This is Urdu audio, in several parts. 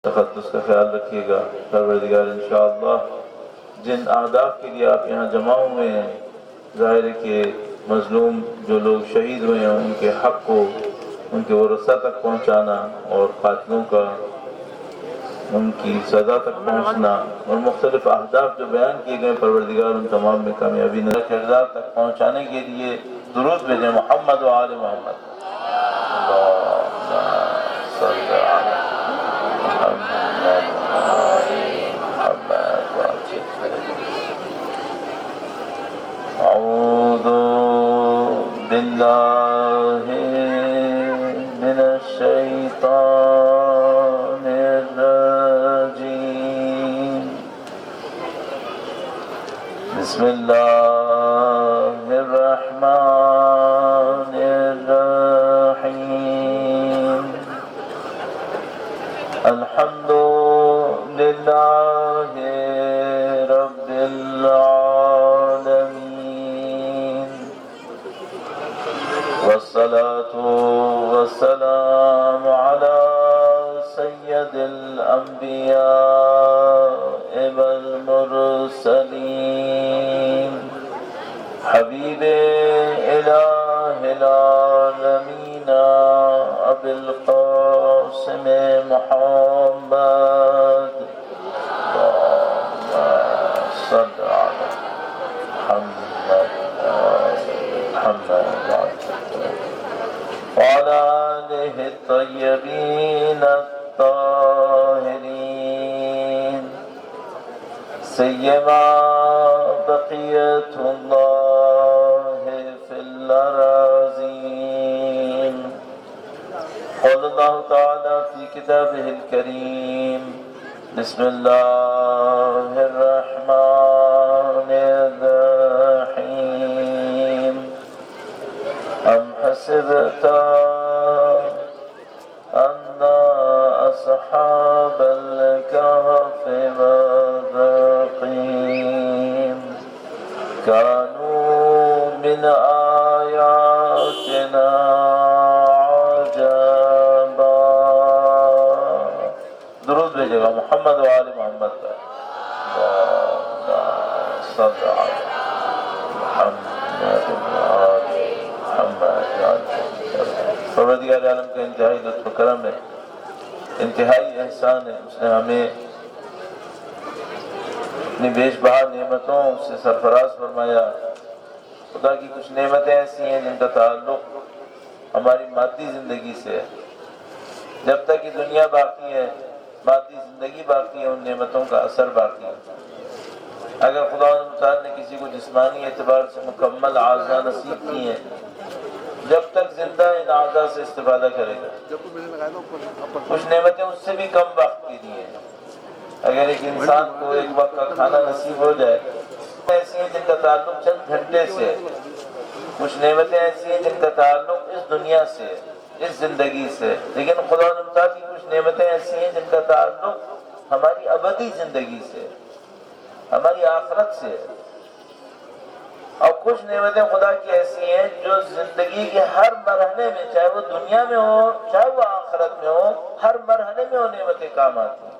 تقدس کا خیال رکھیے گا پروردگار انشاءاللہ۔ جن اہداف کے لیے آپ یہاں جمع ہوئے ہیں، ظاہر ہے کہ مظلوم جو لوگ شہید ہوئے ہیں ان کے حق کو ان کے ورثہ تک پہنچانا اور قاتلوں کا ان کی سزا تک پہنچنا اور مختلف اہداف جو بیان کیے گئے پروردگار ان تمام میں کامیابی نہ کردار تک پہنچانے کے لیے درود بھیجیں محمد و آل محمد۔ اعوذ باللہ من الشیطان الرجیم، بسم اللہ الرحمن الرحیم، الحمد للہ رب العالمین، والصلاة والسلام على سید الانبیاء والمرسلین، حبیب الہ العالمین ابی القاسم محمد، صل علی محمد وعلى آلہ الطیبین الطاہرین، سیما بقیت اللہ فی الأراضین، قال اللہ تعالی فی کتابہ الکریم، بسم اللہ الرحمن الرحیم، ام حسبت ان اصحاب الكهف والرقیم كانوا من آیاتنا عجبا۔ درود بھیجے گا محمد و آل محمد کا، صلی علی محمد و آل محمد۔ پروردگار عالم کا انتہائی لطف و کرم ہے، انتہائی احسان ہے، اس نے ہمیں اپنی بیش بہا نعمتوں سے سرفراز فرمایا۔ خدا کی کچھ نعمتیں ایسی ہیں جن کا تعلق ہماری مادی زندگی سے ہے۔ جب تک یہ دنیا باقی ہے، مادی زندگی باقی ہے، ان نعمتوں کا اثر باقی ہے۔ اگر خدا متعال نے کسی کو جسمانی اعتبار سے مکمل اعضاء نصیب کی ہیں، جب تک زندہ ان اعضاء سے استفادہ کرے گا۔ کچھ نعمتیں اس سے بھی کم وقت کی دی ہیں۔ اگر ایک انسان کو ایک وقت کا کھانا نصیب ہو جائے، ایسی ہیں جن کا تعلق چند گھنٹے سے ہے۔ کچھ نعمتیں ایسی ہیں جن کا تعلق اس دنیا سے ہے، اس زندگی سے، لیکن خدا متعال کی کچھ نعمتیں ایسی ہیں جن کا تعلق ہماری ابدی زندگی سے، ہماری آخرت سے ہے۔ اور کچھ نعمتیں خدا کی ایسی ہیں جو زندگی کے ہر مرحلے میں، چاہے وہ دنیا میں ہو چاہے وہ آخرت میں ہو، ہر مرحلے میں وہ نعمتیں کام آتی ہیں۔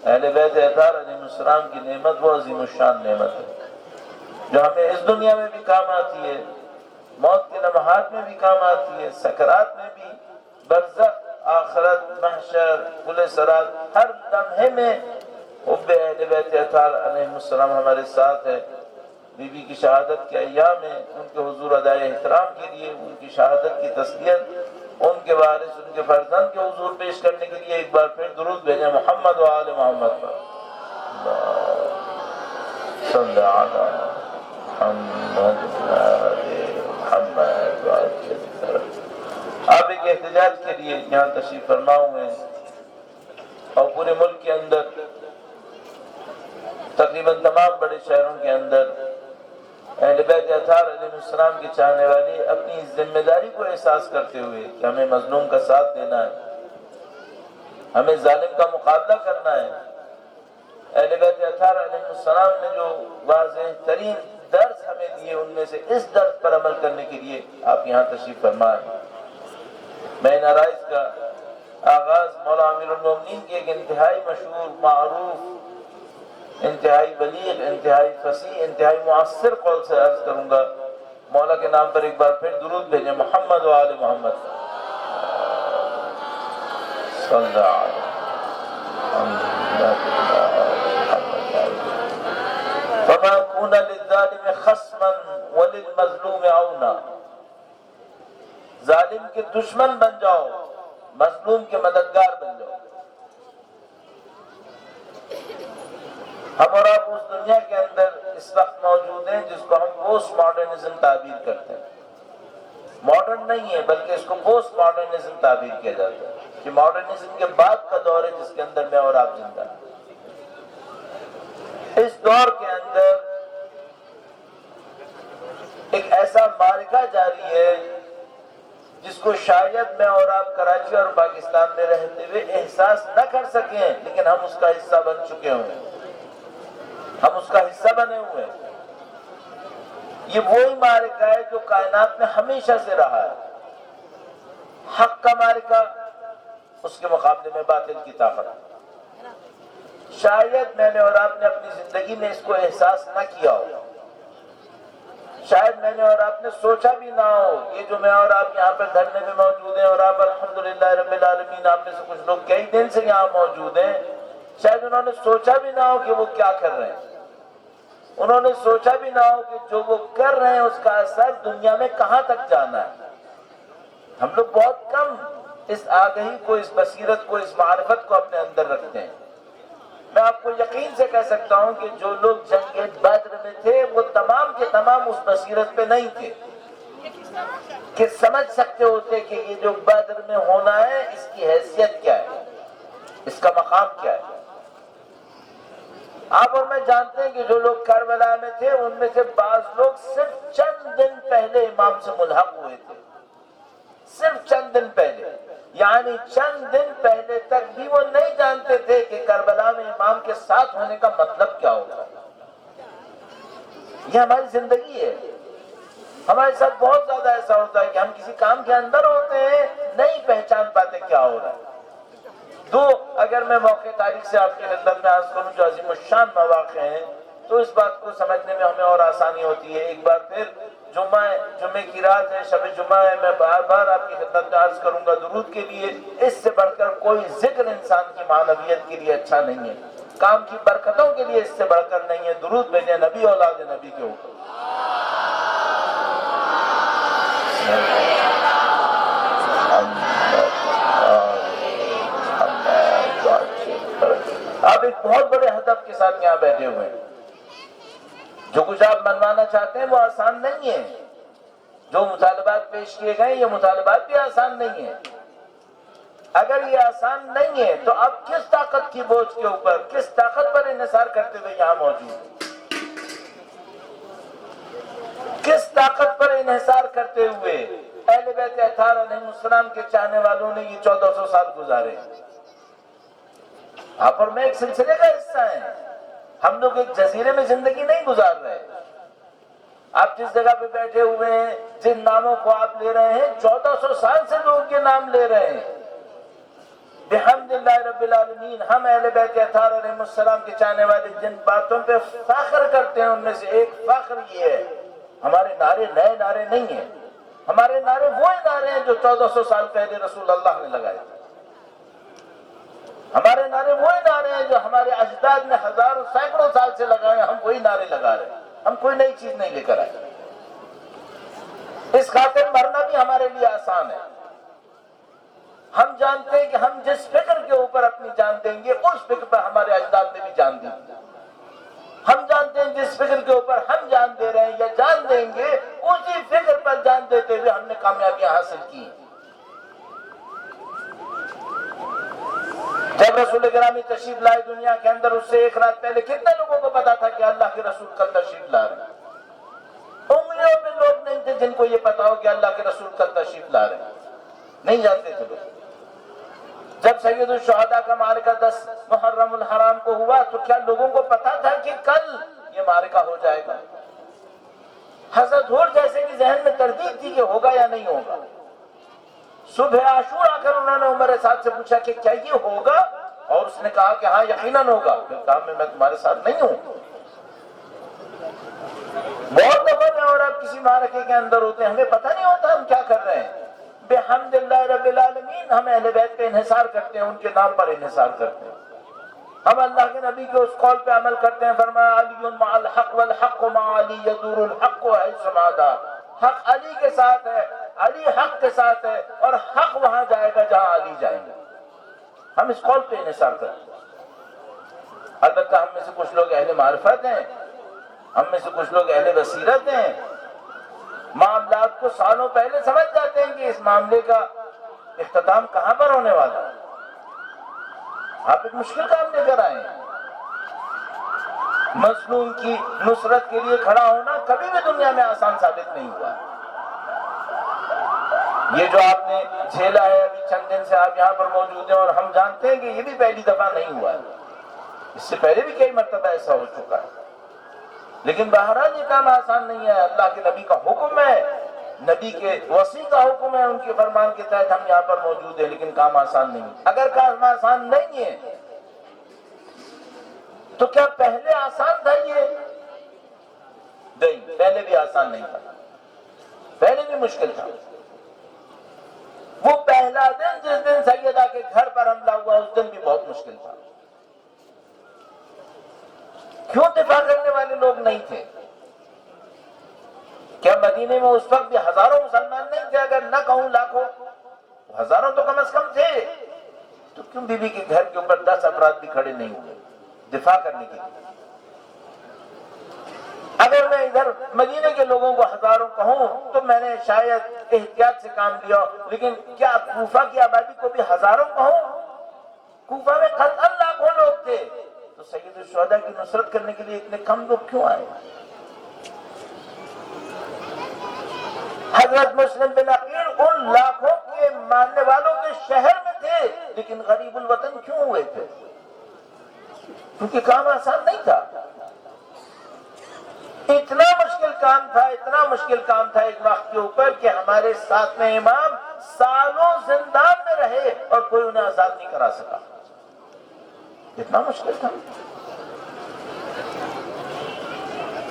اہل بیت اطہار علیہ السلام کی نعمت وہ عظیم الشان نعمت ہے جو ہمیں اس دنیا میں بھی کام آتی ہے، موت کے لمحات میں بھی کام آتی ہے، سکرات میں بھی، برزخ، آخرت، محشر، پل صراط، ہر لمحے میں حب اہل بیت اطہار علیہ السلام ہمارے ساتھ ہے۔ بی بی کی شہادت کے ایام میں ان کے حضور ادائے احترام کے لیے، ان کی شہادت کی تسلیت، ان کے وارث، ان کے فرزند کے حضور پیش کرنے کے لیے ایک بار پھر درود بھیجیں محمد و آل محمد پر۔ صلی علی محمد و آل محمد۔ آپ ایک احتجاج کے لیے یہاں تشریف فرما ہوئے ہیں اور پورے ملک کے اندر تقریباً تمام بڑے شہروں کے اندر اہل بیت اطہار علیہ السلام کے چاہنے والے اپنی ذمہ داری کو احساس کرتے ہوئے کہ ہمیں مظلوم کا ساتھ دینا ہے، ہمیں ظالم کا مقابلہ کرنا ہے۔ اہل بیت اطہار علیہ السلام نے جو واضح ترین درس ہمیں دیے، ان میں سے اس درس پر عمل کرنے کے لیے آپ یہاں تشریف فرما ہیں۔ میں ان عرائض کا آغاز مولا امیر المومنین کی ایک انتہائی مشہور، معروف، انتہائی بلیغ، انتہائی فصیح، انتہائی مؤثر قول سے عرض کروں گا۔ مولا کے نام پر ایک بار پھر درود بھیجیں، محمد و آل محمد صلی اللہ علیہ فما كون للظالم خصما وللمظلوم عونا۔ ظالم کے دشمن بن جاؤ، مظلوم کے مددگار بن جاؤ۔ ہم اور آپ اس دنیا کے اندر اس وقت موجود ہیں جس کو ہم پوسٹ ماڈرنزم تعبیر کرتے ہیں۔ ماڈرن نہیں ہے بلکہ اس کو پوسٹ ماڈرنزم تعبیر کیا جاتا ہے کہ ماڈرنزم کے بعد کا دور ہے جس کے اندر میں اور آپ زندہ ہیں۔ اس دور کے اندر ایک ایسا معرکہ جاری ہے جس کو شاید میں اور آپ کراچی اور پاکستان میں رہتے ہوئے احساس نہ کر سکیں، لیکن ہم اس کا حصہ بن چکے ہوئے، ہم اس کا حصہ بنے ہوئے ہیں۔ یہ وہی معرکہ ہے جو کائنات میں ہمیشہ سے رہا ہے، حق کا معرکہ، اس کے مقابلے میں باطل کی طاقت۔ شاید میں نے اور آپ نے اپنی زندگی میں اس کو احساس نہ کیا ہو، شاید میں نے اور آپ نے سوچا بھی نہ ہو۔ یہ جو میں اور آپ یہاں پر دھرنے میں موجود ہیں اور آپ الحمدللہ رب العالمین، آپ میں سے کچھ لوگ کئی دن سے یہاں موجود ہیں، شاید انہوں نے سوچا بھی نہ ہو کہ وہ کیا کر رہے ہیں، انہوں نے سوچا بھی نہ ہو کہ جو وہ کر رہے ہیں اس کا اثر دنیا میں کہاں تک جانا ہے۔ ہم لوگ بہت کم اس آگہی کو، اس بصیرت کو، اس معرفت کو اپنے اندر رکھتے ہیں۔ میں آپ کو یقین سے کہہ سکتا ہوں کہ جو لوگ جنگ بدر میں تھے وہ تمام کے تمام اس بصیرت پہ نہیں تھے کہ سمجھ سکتے ہوتے کہ یہ جو بدر میں ہونا ہے اس کی حیثیت کیا ہے، اس کا مقام کیا ہے۔ آپ اور میں جانتے ہیں کہ جو لوگ کربلا میں تھے ان میں سے بعض لوگ صرف چند دن پہلے امام سے ملحق ہوئے تھے، صرف چند دن پہلے، یعنی چند دن پہلے تک بھی وہ نہیں جانتے تھے کہ کربلا میں امام کے ساتھ ہونے کا مطلب کیا ہوگا۔ یہ ہماری زندگی ہے، ہمارے ساتھ بہت زیادہ ایسا ہوتا ہے کہ ہم کسی کام کے اندر ہوتے ہیں، نہیں پہچان پاتے کیا ہو رہا ہے۔ اگر میں موقع تاریخ سے آپ کی خدمت میں عرض کروں جو عظیم الشان مواقع ہیں تو اس بات کو سمجھنے میں ہمیں اور آسانی ہوتی ہے۔ ایک بار پھر جمعے کی رات ہے، شب جمعہ ہے، میں بار بار آپ کی خدمت میں عرض کروں گا درود کے لیے، اس سے بڑھ کر کوئی ذکر انسان کی معنویت کے لیے اچھا نہیں ہے، کام کی برکتوں کے لیے اس سے بڑھ کر نہیں ہے۔ درود بھیجیں نبی اولاد نبی کے اوپر۔ آپ ایک بہت بڑے ہدف کے ساتھ یہاں بیٹھے ہوئے ہیں، جو کچھ آپ منوانا چاہتے ہیں وہ آسان نہیں ہے، جو مطالبات پیش کیے گئے یہ مطالبات بھی آسان نہیں ہے۔ اگر یہ آسان نہیں ہے تو آپ کس طاقت کی بوجھ کے اوپر، کس طاقت پر انحصار کرتے ہوئے یہاں موجود ہیں، کس طاقت پر انحصار کرتے ہوئے اہل بیت اطہار علیہ السلام کے چاہنے والوں نے یہ 1400 سال گزارے۔ آپ اور میں ایک سلسلے کا حصہ ہیں، ہم لوگ ایک جزیرے میں زندگی نہیں گزار رہے۔ آپ جس جگہ پہ بیٹھے ہوئے ہیں، جن ناموں کو آپ لے رہے ہیں، 1400 سال سے لوگ یہ نام لے رہے ہیں۔ بحمدللہ رب العالمین، ہم اہل بیت اطہار علیہ السلام کے چاہنے والے جن باتوں پہ فخر کرتے ہیں ان میں سے ایک فخر یہ ہے، ہمارے نعرے نئے نعرے نہیں ہیں، ہمارے نعرے وہی نعرے ہیں جو 1400 سال پہلے رسول اللہ نے لگائے تھے۔ ہمارے نعرے وہی نعرے ہیں جو ہمارے اجداد نے ہزاروں سینکڑوں سال سے لگائے، ہم وہی نعرے لگا رہے ہیں، ہم کوئی نئی چیز نہیں لے کر آئے۔ اس خاطر مرنا بھی ہمارے لیے آسان ہے۔ ہم جانتے ہیں کہ ہم جس فکر کے اوپر اپنی جان دیں گے اس فکر پر ہمارے اجداد نے بھی جان دی۔ ہم جانتے ہیں جس فکر کے اوپر ہم جان دے رہے ہیں یا جان دیں گے اسی فکر پر جان دیتے ہوئے ہم نے کامیابیاں حاصل کی۔ جب رسول گرامی تشریف لائے دنیا کے اندر، اس سے ایک رات پہلے کتنے لوگوں کو پتا تھا کہ اللہ کے رسول کل تشریف لا رہے ہیں؟ انگلیوں میں لوگ نہیں تھے جن کو یہ پتا ہو کہ اللہ کے رسول کل تشریف لا رہے ہیں، نہیں جانتے تھے لوگ۔ جب سید الشہداء کا معرکہ 10 محرم الحرام کو ہوا تو کیا لوگوں کو پتا تھا کہ کل یہ معرکہ ہو جائے گا؟ حضرت حور جیسے کہ ذہن میں تردید تھی کہ ہوگا یا نہیں ہوگا۔ صبح عاشورہ کر انہوں نے عمر سعد سے پوچھا کہ کیا یہ ہوگا، اور اس نے کہا کہ ہاں یقیناً ہوگا۔ پھر کہا میں تمہارے ساتھ نہیں ہوں۔ بہت دفعہ میں اور آپ کسی معرکے کے اندر ہوتے ہیں، ہمیں پتہ نہیں ہوتا ہم کیا کر رہے ہیں، بحمد اللہ رب العالمین ہم اہل بیت پہ انحصار کرتے ہیں، ان کے نام پر انحصار کرتے ہیں، ہم اللہ کے نبی کے اس قول پہ عمل کرتے ہیں۔ فرمایا علی مع الحق والحق مع علی یدور الحق حیث ما دار، حق علی کے ساتھ ہے، علی حق کے ساتھ ہے، اور حق وہاں جائے گا جہاں علی جائیں گے۔ ہم اس قول پہ انحصار کرتے ہیں۔ البتہ ہم میں سے کچھ لوگ اہل معرفت ہیں، ہم میں سے کچھ لوگ اہل بصیرت ہیں، معاملات کو سالوں پہلے سمجھ جاتے ہیں کہ اس معاملے کا اختتام کہاں پر ہونے والا ہے۔ آپ ایک مشکل کام لے کر آئے ہیں۔ مظلوم کی نصرت کے لیے کھڑا ہونا کبھی بھی دنیا میں آسان ثابت نہیں ہوا۔ یہ جو آپ نے جھیلا ہے ابھی چند دن سے آپ یہاں پر موجود ہیں، اور ہم جانتے ہیں کہ یہ بھی پہلی دفعہ نہیں ہوا ہے، اس سے پہلے بھی کئی مرتبہ ایسا ہو چکا ہے، لیکن بہرحال یہ کام آسان نہیں ہے۔ اللہ کے نبی کا حکم ہے، نبی کے وصی کا حکم ہے، ان کے فرمان کے تحت ہم یہاں پر موجود ہیں، لیکن کام آسان نہیں ہے۔ اگر کام آسان نہیں ہے تو کیا پہلے آسان تھا؟ یہ نہیں، پہلے بھی آسان نہیں تھا، پہلے بھی مشکل تھا۔ وہ پہلا دن جس دن سیدہ کے گھر پر حملہ ہوا اس دن بھی بہت مشکل تھا۔ کیوں دفاع کرنے والے لوگ نہیں تھے؟ کیا مدینے میں اس وقت بھی ہزاروں مسلمان نہیں تھے؟ اگر نہ کہوں لاکھوں، ہزاروں تو کم از کم تھے، تو کیوں بی بی کے گھر کے اوپر 10 افراد بھی کھڑے نہیں ہوئے دفاع کرنے کے لیے؟ اگر میں ادھر مدینے کے لوگوں کو ہزاروں کہوں تو میں نے شاید احتیاط سے کام لیا، لیکن کیا کوفہ کی آبادی کو بھی ہزاروں کہوں؟ کوفہ میں قطعاً لاکھوں لوگ تھے، تو سید الشہداء کی نصرت کرنے کے لیے اتنے کم لوگ کیوں آئے؟ حضرت مسلم بن عقیل ان لاکھوں کے ماننے والوں کے شہر میں تھے، لیکن غریب الوطن کیوں ہوئے تھے؟ کیونکہ کام آسان نہیں تھا، اتنا مشکل کام تھا، اتنا مشکل کام تھا ایک وقت کے اوپر کہ ہمارے ساتھ میں امام سالوں زندان میں رہے اور کوئی انہیں آزاد نہیں کرا سکا، اتنا مشکل تھا۔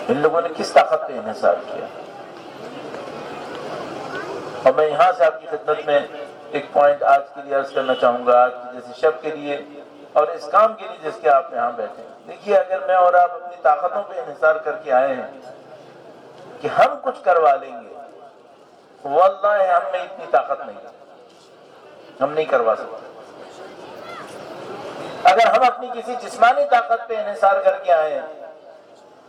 ان لوگوں نے کس طاقت پہ انحصار کیا؟ اور میں یہاں سے آپ کی خدمت میں ایک پوائنٹ آج کے لیے عرض کرنا چاہوں گا، آج کی جیسی شب کے لیے اور اس کام کے لیے جس کے آپ یہاں بیٹھے ہیں۔ دیکھیے، اگر میں اور آپ اپنی طاقتوں پہ انحصار کر کے آئے ہیں کہ ہم کچھ کروا لیں گے، واللہ ہم میں اتنی طاقت نہیں ہے، ہم نہیں کروا سکتے۔ اگر ہم اپنی کسی جسمانی طاقت پہ انحصار کر کے آئے ہیں،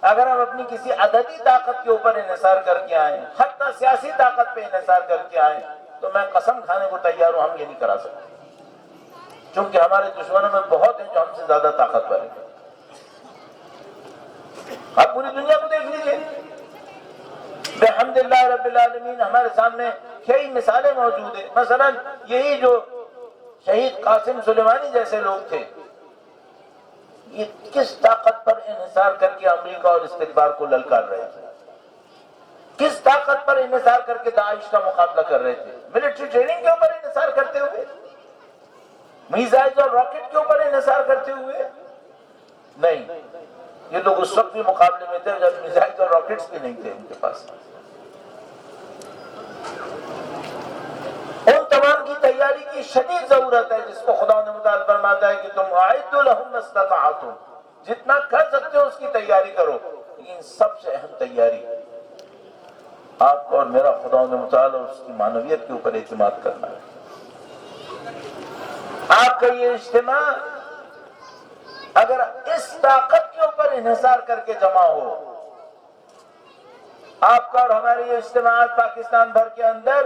اگر ہم اپنی کسی عددی طاقت کے اوپر انحصار کر کے آئیں، حتی سیاسی طاقت پہ انحصار کر کے آئیں، تو میں قسم کھانے کو تیار ہوں ہم یہ نہیں کرا سکتے، چونکہ ہمارے دشمنوں میں بہت ہیں جو ہم سے زیادہ طاقتور ہیں۔ آپ پوری دنیا کو دیکھ لیجئے، بحمد اللہ رب العالمین ہمارے سامنے کئی مثالیں موجود ہیں۔ مثلا یہی جو شہید قاسم سلیمانی جیسے لوگ تھے، یہ کس طاقت پر انحصار کر کے امریکہ اور استکبار کو للکار رہے تھے؟ کس طاقت پر انحصار کر کے داعش کا مقابلہ کر رہے تھے؟ ملٹری ٹریننگ کے اوپر انحصار کرتے ہوئے؟ میزائل اور راکٹ کے اوپر انحصار کرتے ہوئے؟ نہیں، یہ لوگ اس وقت بھی مقابلے میں تھے جب میزائل اور راکٹس بھی نہیں تھے ان کے پاس۔ ان تمام کی تیاری کی شدید ضرورت ہے، جس کو خدا نے متعال فرماتا ہے کہ تم اعدوا لهم ما استطعتم، جتنا کر سکتے ہو اس کی تیاری کرو، لیکن سب سے اہم تیاری آپ کو اور میرا خدا نے متعال اور اس کی معنویت کے اوپر اعتماد کرنا ہے۔ آپ کا یہ اجتماع اگر اس طاقت کے اوپر انحصار کر کے جمع ہو، آپ کا اور ہمارے یہ اجتماعات پاکستان بھر کے اندر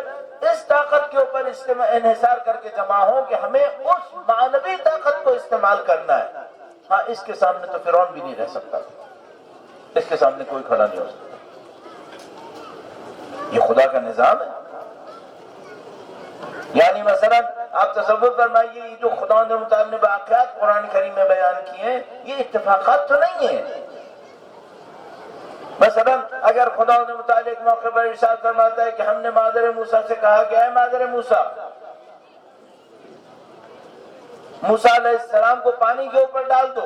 اس طاقت کے اوپر انحصار کر کے جمع ہو کہ ہمیں اس معنوی طاقت کو استعمال کرنا ہے، ہاں اس کے سامنے تو فرعون بھی نہیں رہ سکتا، اس کے سامنے کوئی کھڑا نہیں ہو سکتا۔ یہ خدا کا نظام ہے۔ یعنی مثلا آپ تصور فرمائیے، یہ جو خدا نے متعال نے واقعات قرآن کریم میں بیان کیے ہیں، یہ اتفاقات تو نہیں ہیں۔ مثلا اگر خدا نے متعال ایک موقع پر ارشاد فرماتا ہے کہ ہم نے مادر موسیٰ سے کہا کہ اے مادر موسیٰ موسیٰ علیہ السلام کو پانی کے اوپر ڈال دو،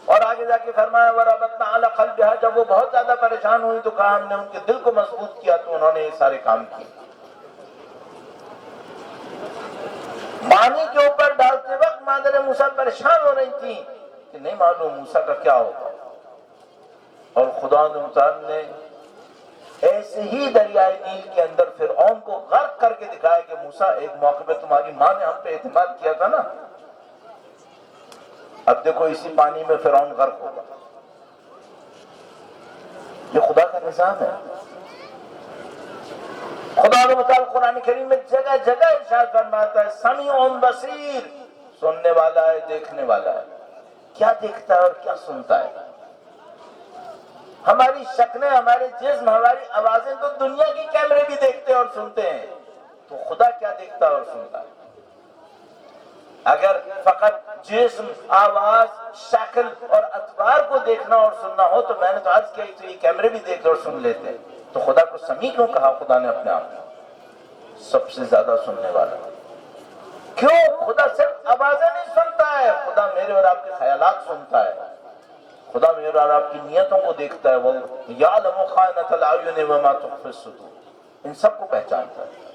اور آگے جا کے فرمایا وَرَبَطْنَا عَلَىٰ قَلْبِهَا، جب وہ بہت زیادہ پریشان ہوئی تو کہا ہم نے ان کے دل کو مضبوط کیا تو انہوں نے یہ سارے کام کیے۔ پانی کے اوپر ڈالتے وقت مادر موسیٰ پریشان ہو رہی تھی کہ نہیں معلوم موسیٰ کا کیا ہوگا، اور خدا متعال نے ایسے ہی دریائے نیل کے اندر فرعون کو غرق کر کے دکھایا کہ موسیٰ ایک موقع پہ تمہاری ماں نے ہم پہ اعتماد کیا تھا نا، اب دیکھو اسی پانی میں فرعون غرق ہوگا۔ یہ خدا کا نظام ہے۔ خدا متعال قرآن کریم میں جگہ جگہ ارشاد فرماتا ہے سمیع بصیر، سننے والا ہے، دیکھنے والا ہے۔ کیا دیکھتا ہے اور کیا سنتا ہے؟ ہماری شکلیں، ہمارے جسم، ہماری آوازیں تو دنیا کی کیمرے بھی دیکھتے اور سنتے ہیں، تو خدا کیا دیکھتا اور سنتا ہے؟ اگر فقط جسم، آواز، شکل اور اتوار کو دیکھنا اور سننا ہو تو میں نے تو عرض کیا تو یہ کیمرے بھی دیکھتے اور سن لیتے ہیں، تو خدا کو سمیع کیوں کہا؟ خدا نے اپنے آپ کو سب سے زیادہ سننے والا۔ کیوں؟ خدا صرف آوازیں نہیں سنتا ہے، خدا میرے اور آپ کے خیالات سنتا ہے، خدا میرے اور آپ کی نیتوں کو دیکھتا ہے۔ وَيَعْلَمُ خَائِنَةَ الْأَعْيُنِ وَمَا تُخْفِي الصُّدُورُ، ان سب کو پہچانتا ہے،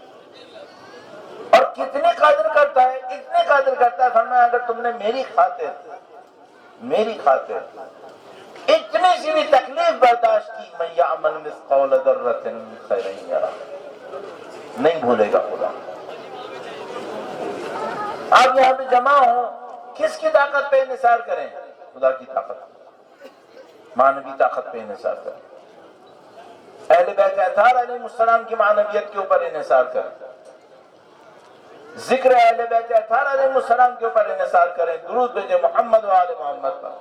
اور کتنے قادر کرتا ہے، اتنے قادر کرتا ہے، فرمایا اگر تم نے میری خاطر اتنی سی بھی تکلیف برداشت کی، مَن يَعْمَلْ مِثْقَالَ ذَرَّةٍ خَيْرًا يَرَهُ، نہیں بھولے گا خدا۔ آپ یہاں پہ جمع ہوں، کس کی طاقت پہ انحصار کریں؟ خدا کی طاقت، معنوی طاقت پہ انحصار کریں، اہل بیت اطہار علیہ السلام کی معنویت کے اوپر انحصار کریں، ذکر اہل بیت اطہار علیہ السلام کے اوپر انحصار کریں، درود بھیجیں محمد و آل محمد پر۔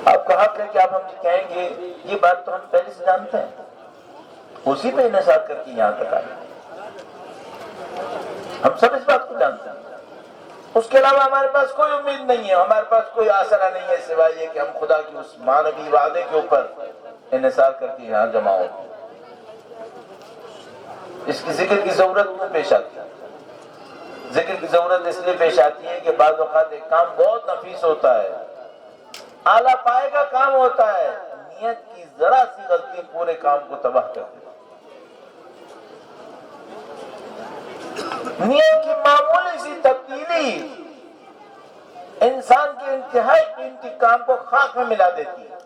آپ کا حق ہے کہ آپ ہم سے کہیں گے یہ بات تو ہم پہلے سے جانتے ہیں، اسی پہ انحصار کر کے یہاں تک آئے، ہم سب اس بات کو جانتے ہیں، اس کے علاوہ ہمارے پاس کوئی امید نہیں ہے، ہمارے پاس کوئی آسرا نہیں ہے سوائے یہ کہ ہم خدا کی اس معنوی وعدے کے اوپر انحصار کر کے یہاں جمع ہوتے ہیں۔ اس کی ذکر کی ضرورت کیوں پیش آتی ہے؟ ذکر کی ضرورت اس لیے پیش آتی ہے کہ بعض اوقات ایک کام بہت نفیس ہوتا ہے، اعلیٰ پائے کا کام ہوتا ہے، نیت کی ذرا سی غلطی پورے کام کو تباہ کر دیتی ہے۔ نیت کی معمولی سی تبدیلی انسان کے انتہائی قیمتی کام کو خاک میں ملا دیتی ہے۔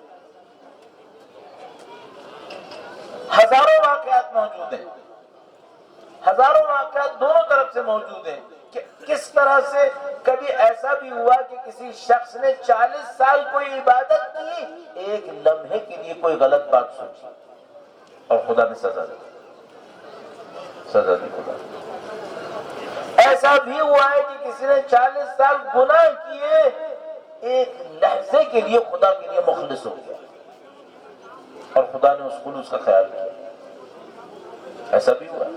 ہزاروں واقعات موجود ہیں، ہزاروں واقعات دونوں طرف سے موجود ہیں کہ کس طرح سے کبھی ایسا بھی ہوا کہ کسی شخص نے 40 سال کوئی عبادت کی، ایک لمحے کے لیے کوئی غلط بات سوچی اور خدا نے سزا دی خدا۔ ایسا بھی ہوا ہے کہ کسی نے 40 سال گناہ کیے، ایک لحظے کے لیے خدا کے لیے مخلص ہو گیا اور خدا نے اس خلوص کا خیال کیا، ایسا بھی ہوا ہے۔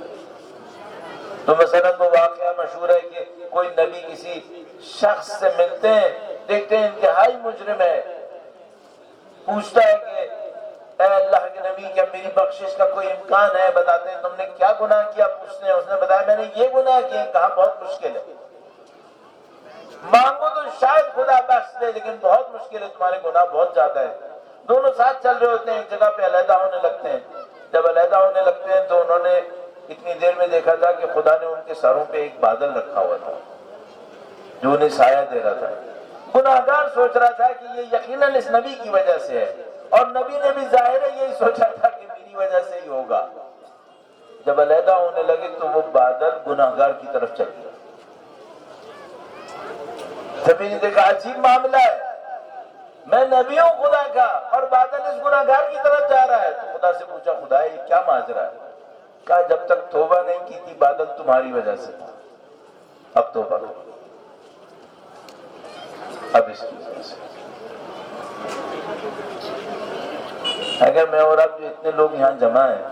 تو مثلا وہ واقعہ مشہور ہے کہ کوئی نبی کسی شخص سے ملتے ہیں، دیکھتے ہیں انتہائی مجرم ہے، پوچھتا ہے کہ اے اللہ کے نبی کیا میری بخشش کا کوئی امکان ہے؟ بتاتے ہیں تم نے کیا گناہ کیا؟ پوچھتے ہیں، اس نے بتایا میں نے یہ گناہ کیا۔ کہا بہت مشکل ہے، مانگو تو شاید خدا بخش دے لیکن بہت مشکل ہے، تمہارے گناہ بہت زیادہ ہے۔ دونوں ساتھ چل رہے ہوتے ہیں، ایک جگہ پہ علیحدہ ہونے لگتے ہیں، جب علیحدہ ہونے لگتے ہیں تو انہوں نے اتنی دیر میں دیکھا تھا کہ خدا نے ان کے سروں پہ ایک بادل رکھا ہوا تھا جو انہیں سایہ دے رہا تھا۔ گناہگار سوچ رہا تھا کہ یہ یقیناً اس نبی کی وجہ سے ہے، اور نبی نے بھی ظاہر ہے یہی سوچا تھا کہ میری وجہ سے ہی ہوگا۔ جب علیحدہ ہونے لگے تو وہ بادل گناہگار کی طرف چل گیا۔ نبی نے دیکھا عجیب معاملہ ہے، میں نبی ہوں خدا کا اور بادل اس گناہگار کی طرف جا رہا ہے۔ تو خدا سے پوچھا خدا یہ کیا ماجرا ہے؟ کہا جب تک توبہ نہیں کی تھی بادل تمہاری وجہ سے تھا، اب توبہ کرو، اب اس کی وجہ سے۔ اگر میں اور اب جو اتنے لوگ یہاں جمع ہیں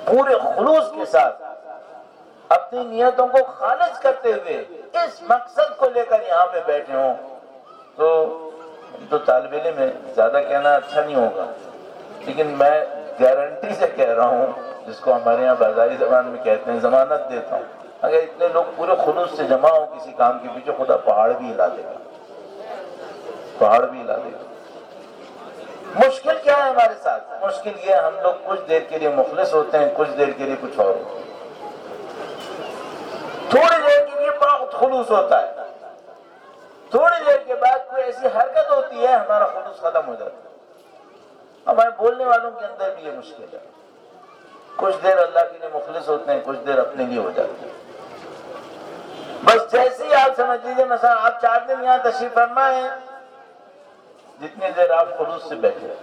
پورے خلوص کے ساتھ اپنی نیتوں کو خالص کرتے ہوئے اس مقصد کو لے کر یہاں پہ بیٹھے ہوں تو تو طالب علم ہے، زیادہ کہنا اچھا نہیں ہوگا، لیکن میں گارنٹی سے کہہ رہا ہوں، جس کو ہمارے یہاں بازاری زبان میں کہتے ہیں، ضمانت دیتا ہوں، اگر اتنے لوگ پورے خلوص سے جمع ہوں کسی کام کے پیچھے، خدا پہاڑ بھی ہلا دے گا، پہاڑ بھی ہلا دے گا۔ مشکل کیا ہے ہمارے ساتھ؟ مشکل یہ ہے ہم لوگ کچھ دیر کے لیے مخلص ہوتے ہیں، کچھ دیر کے لیے کچھ اور ہوتے ہیں، تھوڑی دیر کے لیے بہت خلوص ہوتا ہے، تھوڑی دیر کے بعد کوئی ایسی حرکت ہوتی ہے ہمارا خلوص ختم ہو جاتا ہے۔ ہمارے بولنے والوں کے اندر بھی یہ مشکل ہے، کچھ دیر اللہ کے لیے مخلص ہوتے ہیں، کچھ دیر اپنے لیے ہو جاتے ہیں۔ بس جیسے ہی آپ سمجھ لیجیے، مثلا آپ 4 دن یہاں تشریف فرما ہیں، جتنی دیر آپ خلوص سے بیٹھے،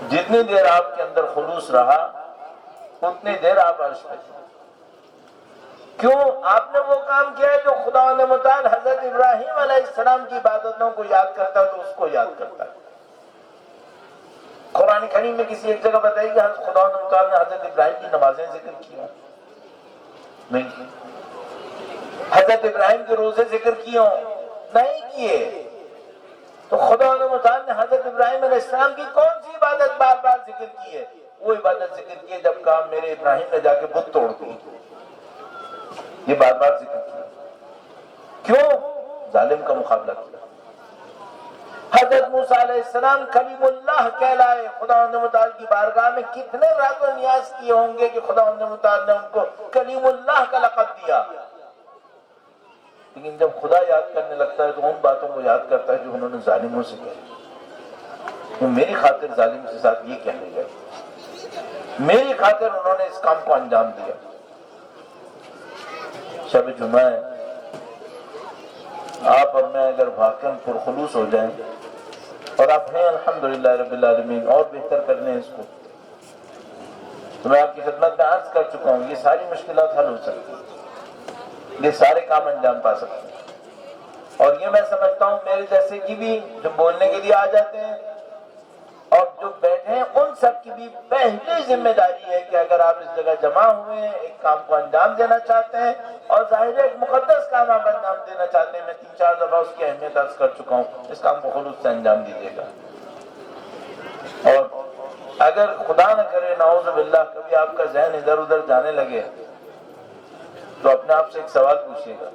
جتنی دیر آپ کے اندر خلوص رہا، اتنی دیر آپ عرش پہ تھے۔ کیوں؟ آپ نے وہ کام کیا ہے جو خدا نے متعال حضرت ابراہیم علیہ السلام کی عبادتوں کو یاد کرتا تو اس کو یاد کرتا ہے۔ قرآن کریم میں کسی ایک جگہ بتائی کہ خدا نے متعال نے حضرت ابراہیم کی نمازیں ذکر کی ہوں؟ نہیں کی۔ حضرت ابراہیم کے روزے ذکر کیے ہوں؟ نہیں کیے۔ تو خدا نے متعال نے حضرت ابراہیم علیہ السلام کی کون سی عبادت بار بار ذکر کی ہے؟ وہ عبادت ذکر کی ہے جب کہا میرے ابراہیم نے جا کے بت توڑ دی، یہ بار بار ذکر کیا۔ کیوں؟ ظالم کا مقابلہ کیا۔ حضرت موسیٰ علیہ السلام کلیم اللہ کہلائے، خدا متعال کی بارگاہ میں کتنے راز و نیاز کیے ہوں گے کہ خدا متعال نے ان کو کلیم اللہ کا لقب دیا، لیکن جب خدا یاد کرنے لگتا ہے تو ان باتوں کو یاد کرتا ہے جو انہوں نے ظالموں سے کہی۔ میری خاطر ظالم کے ساتھ یہ کہنے گئے، میری خاطر انہوں نے اس کام کو انجام دیا۔ شب جمعہ ہے، آپ اور میں اگر واقعاً پرخلوص ہو جائیں، اور آپ ہیں الحمدللہ رب العالمین، اور بہتر کرنے اس کو، تو میں آپ کی خدمت میں عرض کر چکا ہوں، یہ ساری مشکلات حل ہو سکتی ہیں، یہ سارے کام انجام پا سکتے ہیں۔ اور یہ میں سمجھتا ہوں میرے جیسے کی بھی جو بولنے کے لیے آ جاتے ہیں اور جو بیٹھے ہیں، ان سب کی بھی پہلی ذمہ داری ہے کہ اگر آپ اس جگہ جمع ہوئے ہیں، ایک کام کو انجام دینا چاہتے ہیں، اور ظاہر ہے ایک مقدس کام آپ انجام دینا چاہتے ہیں، میں 3-4 دفعہ اس کی اہمیت عرض کر چکا ہوں، اس کام کو خلوص سے انجام دیجیے گا۔ اور اگر خدا نہ کرے نعوذ باللہ کبھی آپ کا ذہن ادھر ادھر جانے لگے تو اپنے آپ سے ایک سوال پوچھیے گا،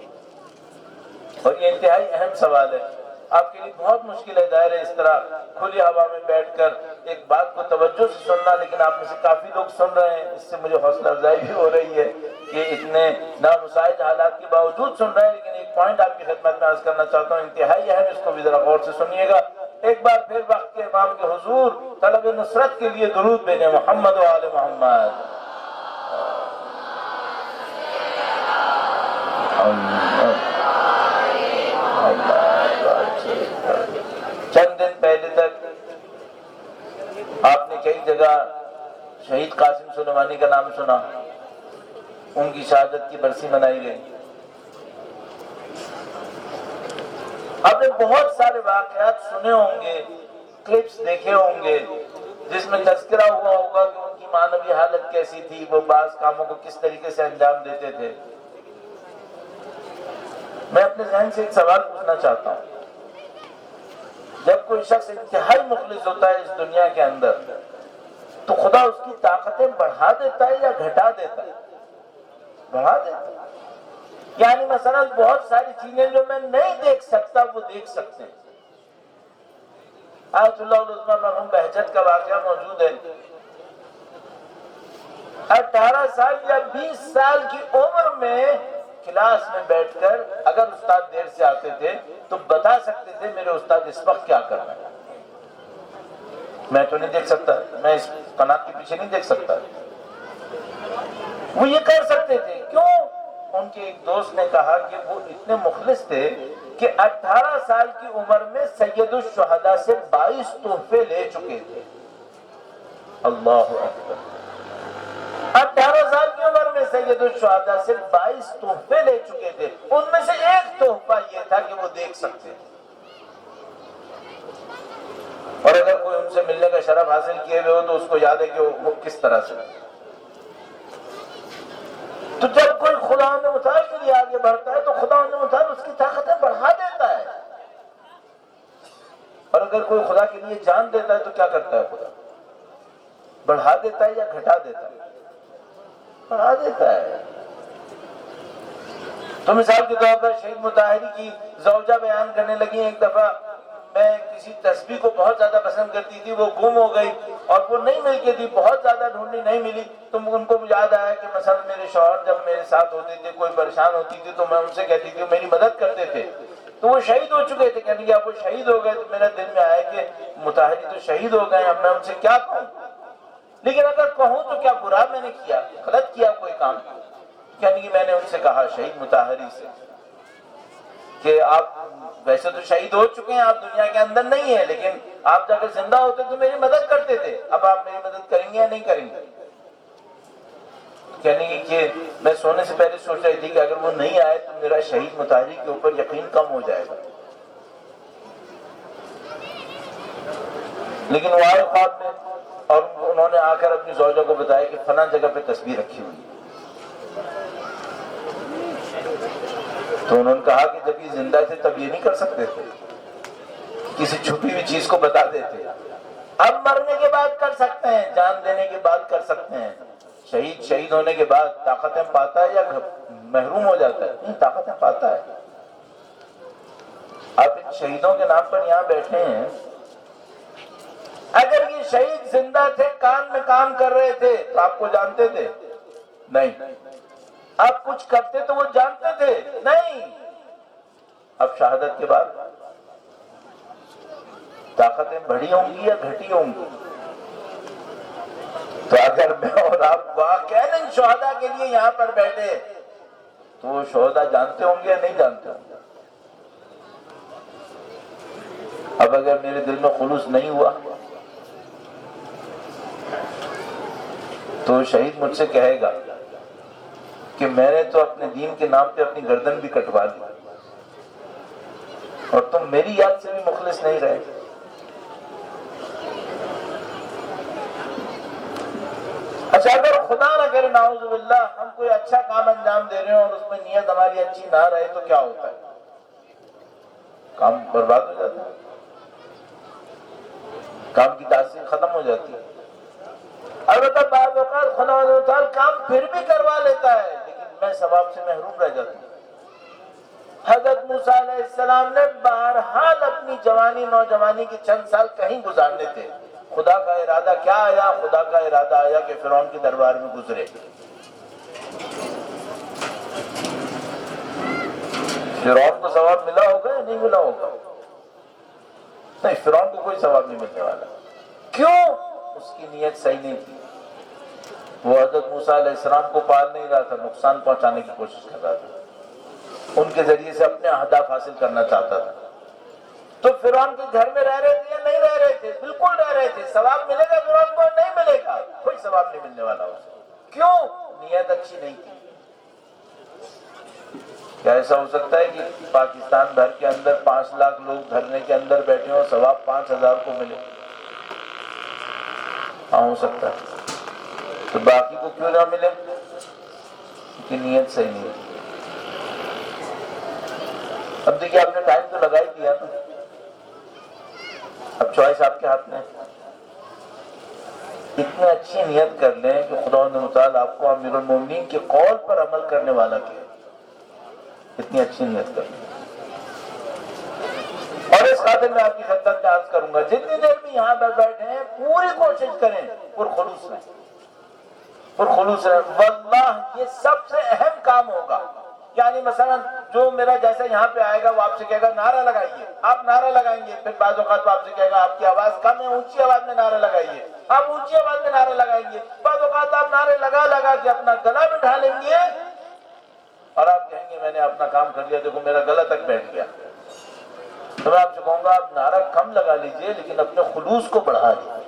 اور یہ انتہائی اہم سوال ہے، آپ کے لیے بہت مشکل ہے ظاہر ہے اس طرح کھلی ہوا میں بیٹھ کر ایک بات کو توجہ سے سننا، لیکن آپ میں سے کافی لوگ سن رہے ہیں، اس سے مجھے حوصلہ افزائی بھی ہو رہی ہے کہ اتنے نامساعد حالات کے باوجود سن رہے ہیں۔ لیکن ایک پوائنٹ آپ کی خدمت میں عرض کرنا چاہتا ہوں، انتہائی اہم، اس کو بھی ذرا غور سے سنیے گا۔ ایک بار پھر وقت کے امام کے حضور طلب نصرت کے لیے درود بھیجیں، محمد و آل محمد۔ چند دن پہلے تک آپ نے کئی جگہ شہید قاسم سلیمانی کا نام سنا، ان کی شہادت کی برسی منائی گئی۔ آپ نے بہت سارے واقعات سنے ہوں گے، کلپس دیکھے ہوں گے، جس میں تذکرہ ہوا ہوگا کہ ان کی معنوی حالت کیسی تھی، وہ بعض کاموں کو کس طریقے سے انجام دیتے تھے۔ میں اپنے ذہن سے ایک سوال پوچھنا چاہتا ہوں، جب کوئی شخص انتہائی مخلص ہوتا ہے اس دنیا کے اندر تو خدا اس کی طاقتیں بڑھا دیتا ہے یا گھٹا دیتا ہے؟ بڑھا دیتا ہے۔ یعنی مثلا بہت ساری چیزیں جو میں نہیں دیکھ سکتا وہ دیکھ سکتے ہیں۔ آیت اللہ علیہ مرحوم بہجت کا واقعہ موجود ہے، 18 سال یا 20 سال کی عمر میں کلاس میں بیٹھ کر اگر استاد دیر سے آتے تھے تو بتا سکتے تھے میرے استاد اس وقت کیا کر رہے ہیں۔ میں تو نہیں دیکھ سکتا، میں اس قنات کے پیچھے نہیں دیکھ سکتا، وہ یہ کر سکتے تھے۔ کیوں؟ ان کے ایک دوست نے کہا کہ وہ اتنے مخلص تھے کہ 18 سال کی عمر میں سید الشہداء سے 22 تحفے لے چکے تھے۔ اللہ اکبر! 18 سال کی عمر میں سید الشہداء سے 22 تحفے لے چکے تھے، ان میں سے ایک تحفہ یہ تھا کہ وہ دیکھ سکتے تھے۔ اور اگر کوئی ان سے ملنے کا شرف حاصل کیے ہوئے ہو تو اس کو یاد ہے کہ وہ کس طرح سے۔ تو جب کوئی خدا متعال کے لیے آگے بڑھتا ہے تو خدا متعال اس کی طاقتیں بڑھا دیتا ہے۔ اگر کوئی خدا کے لیے جان دیتا ہے تو کیا کرتا ہے خدا؟ بڑھا دیتا ہے یا گھٹا دیتا ہے؟ بڑھا دیتا ہے. تو مثال کے طور پر شہید مطہری کی زوجہ بیان کرنے لگی ایک دفعہ میں کسی تسبیح کو بہت زیادہ پسند کرتی تھی، وہ گم ہو گئی اور وہ نہیں مل کے تھی، بہت زیادہ ڈھونڈی نہیں ملی. تو ان کو یاد آیا کہ مثلا میرے شوہر جب میرے ساتھ ہوتے تھے، کوئی پریشان ہوتی تھی تو میں ان سے کہتی تھی، میری مدد کرتے تھے. تو وہ شہید ہو چکے تھے. کہنے لگے اب وہ شہید ہو گئے تو میرے دل میں آیا کہ مطہری تو شہید ہو گئے، اب میں ان سے کیا کہوں؟ لیکن اگر کہوں تو کیا برا میں نے کیا، غلط کیا کوئی کام؟ کہنے لگی میں نے ان سے کہا شہید مطہری سے کہ آپ ویسے تو شہید ہو چکے ہیں، آپ دنیا کے اندر نہیں ہیں، لیکن آپ جب زندہ ہوتے تو میری مدد کرتے تھے، اب آپ میری مدد کریں گے یا نہیں کریں گے؟ کہنے لگی کہ میں سونے سے پہلے سوچ رہی تھی کہ اگر وہ نہیں آئے تو میرا شہید مطہری کے اوپر یقین کم ہو جائے گا. لیکن وہ آئے خواب میں اور انہوں نے آ کر اپنی زوجہ کو بتایا کہ فلاں جگہ پہ تسبیح رکھی ہوئی ہے. تو انہوں نے کہا کہ جب یہ زندہ تھے تب یہ نہیں کر سکتے تھے، کسی چھپی ہوئی چیز کو بتا دیتے. اب مرنے کے بعد کر سکتے ہیں، جان دینے کے بعد کر سکتے ہیں. شہید ہونے کے بعد طاقتیں پاتا ہے یا محروم ہو جاتا ہے؟ نہیں، طاقتیں پاتا ہے. آپ ان شہیدوں کے نام پر یہاں بیٹھے ہیں، اگر یہ شہید زندہ تھے، کان میں کام کر رہے تھے تو آپ کو جانتے تھے؟ نہیں. آپ کچھ کرتے تو وہ جانتے تھے؟ نہیں. اب شہادت کے بعد طاقتیں بڑھی ہوں گی یا گھٹی ہوں گی؟ تو اگر میں اور آپ واقعاً ان شہداء کے لیے یہاں پر بیٹھے تو وہ شہداء جانتے ہوں گے یا نہیں جانتے ہوں گے؟ اب اگر میرے دل میں خلوص نہیں ہوا تو شہید مجھ سے کہے گا کہ میں نے تو اپنے دین کے نام پہ اپنی گردن بھی کٹوا دی اور تم میری یاد سے بھی مخلص نہیں رہے. اچھا، اگر خدا نہ کرے نعوذ باللہ ہم کوئی اچھا کام انجام دے رہے ہیں اور اس میں نیت ہماری اچھی نہ رہے تو کیا ہوتا ہے؟ کام برباد ہو جاتا ہے، کام کی تاثیر ختم ہو جاتی ہے. البتہ بعض اوقات خدا و تعالیٰ کام پھر بھی کروا لیتا ہے لیکن میں ثواب سے محروم رہ جاتا ہوں. حضرت موسیٰ علیہ السلام نے بہرحال اپنی نوجوانی کے چند سال کہیں گزارنے تھے. خدا کا ارادہ کیا آیا؟ خدا کا ارادہ آیا کہ فرعون کے دربار میں گزرے. فرعون کو ثواب ملا ہوگا یا نہیں ملا ہوگا؟ نہیں، فرعون کو کوئی ثواب نہیں ملنے والا. کیوں؟ اس کی نیت صحیح نہیں تھی. وہ حضرت موسیٰ علیہ السلام کو پال نہیں رہا تھا، نقصان پہنچانے کی کوشش کر رہا تھا، ان کے ذریعے سے اپنے اہداف حاصل کرنا چاہتا تھا. تو فرعون کے گھر میں رہ رہے تھے یا نہیں رہ رہے تھے؟ بالکل رہ رہے تھے. ثواب ملے گا فرعون کو؟ نہیں ملے گا، کوئی ثواب نہیں ملنے والا اسے. کیوں؟ نیت اچھی نہیں تھی. کیا ایسا ہو سکتا ہے کہ پاکستان بھر کے اندر 5 لاکھ لوگ دھرنے کے اندر بیٹھے ہوں، ثواب 5,000 کو ملے؟ ہاں، ہو سکتا ہے. تو باقی کو کیوں نہ ملے؟ کیونکہ نیت صحیح نہیں ہے. اب دیکھیے، آپ نے ٹائم تو لگا ہی دیا نا، اب چوائس آپ کے ہاتھ میں ہے. اتنی اچھی نیت کر لیں کہ خدا متعال آپ کو امیر المومنین کے قول پر عمل کرنے والا کہے. اتنی اچھی نیت کر لیں. اور اس خاطر میں آپ کی خدمت میں عرض کروں گا، جتنی دیر بھی یہاں پر بیٹھے ہیں پوری کوشش کریں پرخلوص رہیں. پرخلوص رہیں. واللہ یہ سب سے اہم کام ہوگا. یعنی مثلا جو میرا جیسا یہاں پہ آئے گا وہ آپ سے کہے گا نعرہ لگائیے، آپ نعرہ لگائیں گے. پھر بعض اوقات وہ آپ سے کہے گا آپ کی آواز کم ہے، اونچی آواز میں نعرہ لگائیے، آپ اونچی آواز میں نعرہ لگائیں گے. بعض اوقات آپ نعرے لگا کے اپنا گلا بٹھا لیں گے اور آپ کہیں گے میں نے اپنا کام کر لیا، دیکھو میرا گلا تک بیٹھ گیا. تو میں آپ سے کہوں گا آپ نعرہ کم لگا لیجئے لیکن اپنے خلوص کو بڑھا لیجئے.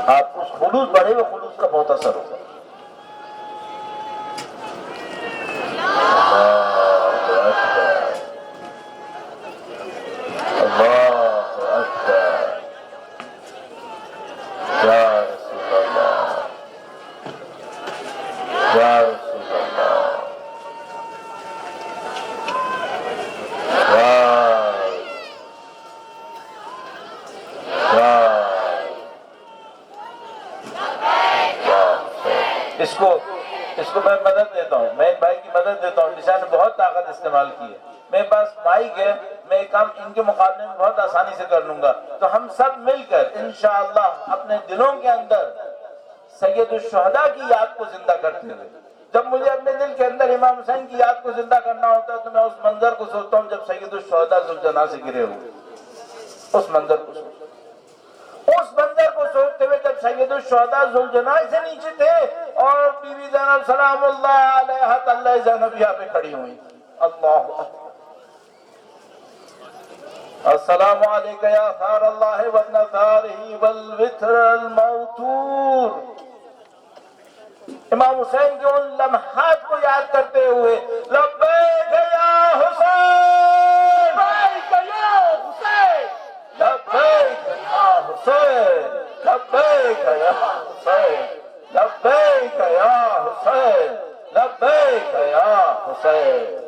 آپ اس خلوص بڑھے ہوئے خلوص کا بہت اثر ہوگا. اس کو میں مدد دیتا ہوں، میں بھائی کی مدد دیتا ہوں، نشان نے بہت طاقت استعمال کی ہے، میرے پاس مائک ہے، میں یہ کام ان کے مقابلے میں بہت آسانی سے کر لوں گا۔ تو ہم سب مل کر انشاءاللہ اپنے دلوں کے اندر سید الشہداء کی یاد کو زندہ کرتے ہوئے، جب مجھے اپنے دل کے اندر امام حسین کی یاد کو زندہ کرنا ہوتا ہے تو میں اس منظر کو سوچتا ہوں جب سید الشہداء ذوالجناح سے گرے ہوئے، اس منظر کو سوچتے ہوئے جب سید الشہداء ذوالجناح سے نیچے تھے اور بی بی زینب سلام اللہ علیہا طلع زینب یہاں پہ کھڑی ہوئی، اللہ السلام علیکہ یا ثار اللہ وابن ثارہ والوتر الموتور۔ امام حسین کے ان لمحات کو یاد کرتے ہوئے لبیک یا حسین، لبیک یا حسین، لبیک یا حسین، لبیک یا حسین، لبیک یا حسین، لبیک یا حسین۔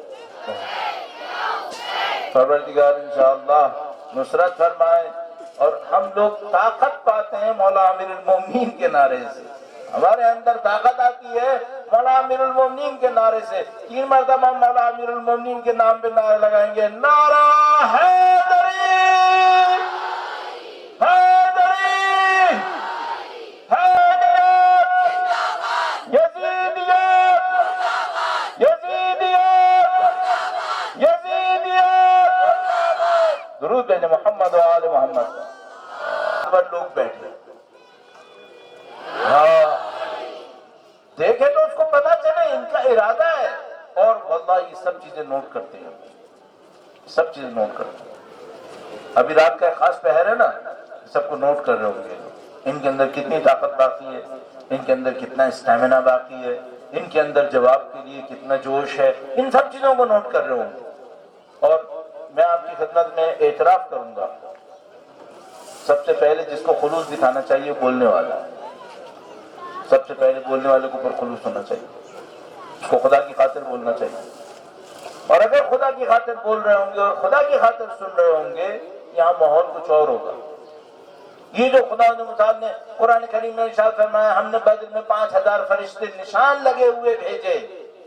پروردگار انشاءاللہ نصرت فرمائے اور ہم لوگ طاقت پاتے ہیں مولا امیر المومنین کے نعرے سے، ہمارے اندر طاقت آتی ہے مولا امیر المومنین کے نعرے سے۔ 3 مرتبہ مولا امیر المومنین کے نام پہ نعرے لگائیں گے، نعرہ حیدری، حیدری، حیدریت، یزیدیت، یزیدیت، یزیدیت، درود بھیجیں محمد و آل محمد پر لوگ بیٹھے، ہاں دیکھیں تو اس کو پتا چلے ان کا ارادہ ہے، اور واللہ یہ سب چیزیں نوٹ کرتے ہیں، سب چیزیں نوٹ کرتے ہیں۔ ابھی رات کا ایک خاص پہر ہے نا، سب کو نوٹ کر رہے ہوں گے، ان کے اندر کتنی طاقت باقی ہے، ان کے اندر کتنا اسٹیمنا باقی ہے، ان کے اندر جواب کے لیے کتنا جوش ہے، ان سب چیزوں کو نوٹ کر رہے ہوں گے۔ اور میں آپ کی خدمت میں اعتراف کروں گا، سب سے پہلے جس کو خلوص دکھانا چاہیے بولنے والا، سب سے پہلے بولنے والے کو پر خلوص ہونا چاہیے، اس کو خدا کی خاطر بولنا چاہیے، اور اگر خدا کی خاطر بول رہے ہوں گے اور خدا کی خاطر سن رہے ہوں گے، یہاں ماحول کچھ اور ہوگا۔ یہ جو خدا متعال نے قرآن کریم میں ارشاد فرمایا ہم نے بدر میں 5000 فرشتے نشان لگے ہوئے بھیجے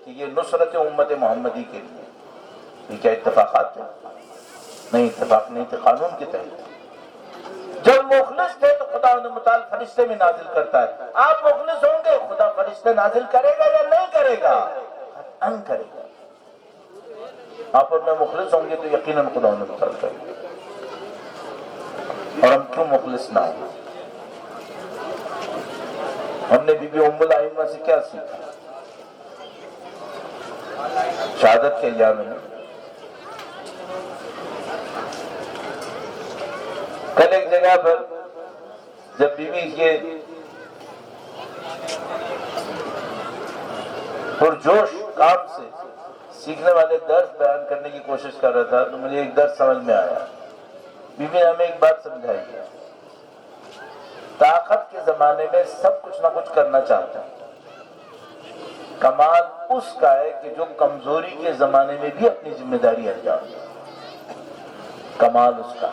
کہ یہ نصرت امت محمدی کے لیے، یہ کیا اتفاقات تھے؟ نہیں، اتفاق نہیں تھے، قانون کے تحت۔ جب مخلص تھے تو خدا متعال فرشتے میں نازل کرتا ہے، آپ مخلص ہوں گے خدا فرشتے نازل کرے گا یا نہیں کرے گا؟ قطعاً کرے گا۔ آپ اور میں مخلص ہوں گے تو یقیناً خدا متعال کرے گا، اور ہم کیوں مخلص نہ ہوں؟ ہم نے بی بی ام الائمہ سے کیا سیکھا؟ شہادت کے ایام میں کل ایک جگہ پر جب بیوی کے پرجوش کام سے سیکھنے والے درس بیان کرنے کی کوشش کر رہا تھا تو مجھے ایک درس سمجھ میں آیا۔ بیوی نے ہمیں ایک بات سمجھائی ہے، طاقت کے زمانے میں سب کچھ نہ کچھ کرنا چاہتا ہے، کمال اس کا ہے کہ جو کمزوری کے زمانے میں بھی اپنی ذمہ داری انجام دے، کمال اس کا۔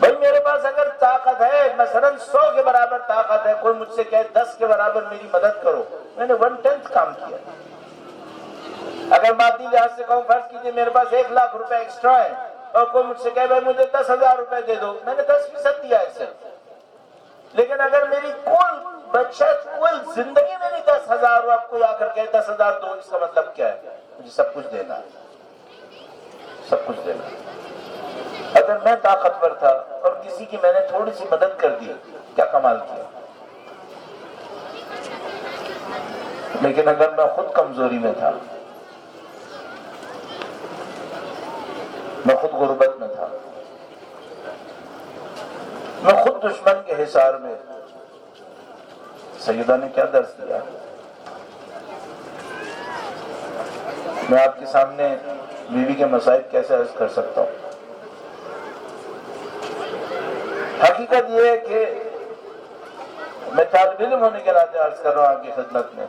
بھائی میرے پاس اگر طاقت ہے، مثلا 100 کے برابر طاقت ہے، کوئی مجھ سے کہے 10 کے برابر میری مدد کرو، میں نے 1/10 کام کیا۔ اگر مادی لحاظ سے کہوں، فرض کیجئے میرے پاس 1 لاکھ روپے ایکسٹرا ہے اور کوئی مجھ سے کہے بھائی مجھے 10,000 روپے دے دو، میں نے 10% دیا ہے صرف۔ لیکن اگر میری کل بچت، کل زندگی میں 10,000 ہو، آپ کو آ کر کہے 10,000 دو، اس کا مطلب کیا ہے؟ مجھے سب کچھ دینا ہے، سب کچھ دینا ہے۔ اگر میں طاقتور تھا اور کسی کی میں نے تھوڑی سی مدد کر دی، کیا کمال کیا؟ لیکن اگر میں خود کمزوری میں تھا، میں خود غربت میں تھا، میں خود دشمن کے حصار میں، سیدہ نے کیا درس دیا؟ میں آپ کے سامنے بیوی کے مصائب کیسے عرض کر سکتا ہوں؟ حقیقت یہ ہے کہ میں طالب علم ہونے کے ناطے عرض کر رہا ہوں آپ کی خدمت میں،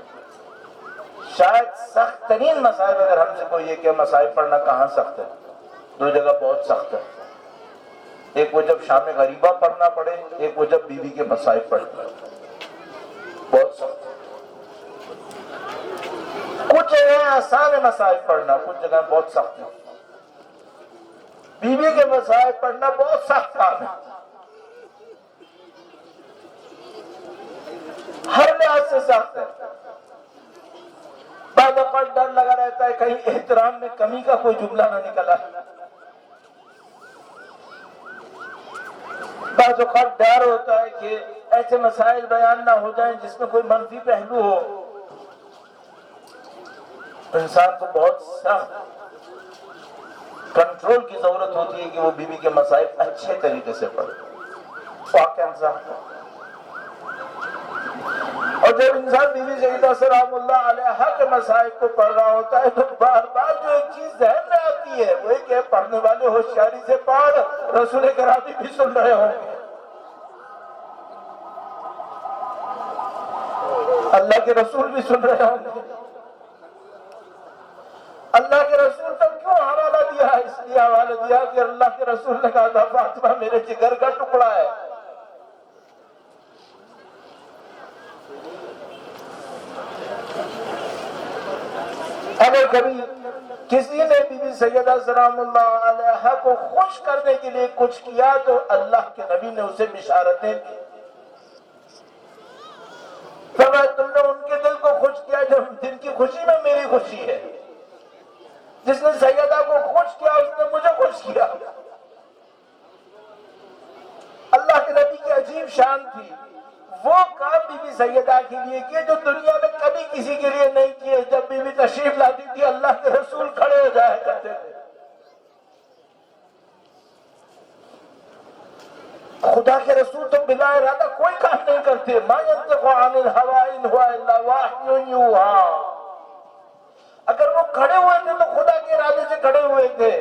شاید سخت ترین مصائب، اگر ہم سے کوئی یہ کہ مصائب پڑھنا کہاں سخت ہے، 2 جگہ بہت سخت ہے۔ ایک وہ جب شام غریبہ پڑھنا پڑے، ایک وہ جب بیوی کے مصائب پڑھنا، بہت سخت ہے۔ آسان ہے مسائل پڑھنا، کچھ جگہ بہت سخت ہے۔ بیوی کے مسائل پڑھنا بہت سخت کام ہے، ہر لحاظ سے سخت ہے۔ بعض اوقات ڈر لگا رہتا ہے کہیں احترام میں کمی کا کوئی جملہ نہ نکلا، بعض اوقات ڈر ہوتا ہے کہ ایسے مسائل بیان نہ ہو جائیں جس میں کوئی منفی پہلو ہو۔ انسان کو بہت سخت کنٹرول کی ضرورت ہوتی ہے کہ وہ بیوی کے مسائل اچھے طریقے سے پڑھے، واقعہ انسان۔ اور جب انسان بیوی سیدہ سلام اللہ علیہا کے مسائل کو پڑھ رہا ہوتا ہے تو بار بار جو ایک چیز ذہن میں آتی ہے وہ کہ پڑھنے والے ہوشیاری سے پڑھ، رسول کرام بھی سن رہے ہوں گے، اللہ کے رسول بھی سن رہے ہوں گے۔ اللہ کے رسول تک کیوں حوالہ دیا؟ اس لیے حوالہ دیا کہ اللہ کے رسول نے کہا تھا فاطمہ میرے جگر کا ٹکڑا ہے۔ اگر کبھی کسی نے بی بی سیدہ سلام اللہ علیہا کو خوش کرنے کے لیے کچھ کیا تو اللہ کے نبی نے اسے بشارتیں دی، فرمایا تم نے ان کے دل کو خوش کیا جب دل کی خوشی میں میری خوشی ہے، جس نے سیدہ کو خوش کیا اس نے مجھے خوش کیا۔ اللہ کے نبی کی عجیب شان تھی، وہ کام بی بی سیدہ کے لیے کیے جو دنیا میں کبھی کسی کے لیے نہیں کیے۔ جب بی بی تشریف لاتی تھی اللہ کے رسول کھڑے ہو جایا کرتے تھے۔ خدا کے رسول تو بلا ارادہ کوئی کام نہیں کرتے، ما ينطق عن الهوى ان هو الا وحی یوحی۔ اگر وہ کھڑے ہوئے تھے تو خدا کے ارادے سے کھڑے ہوئے تھے۔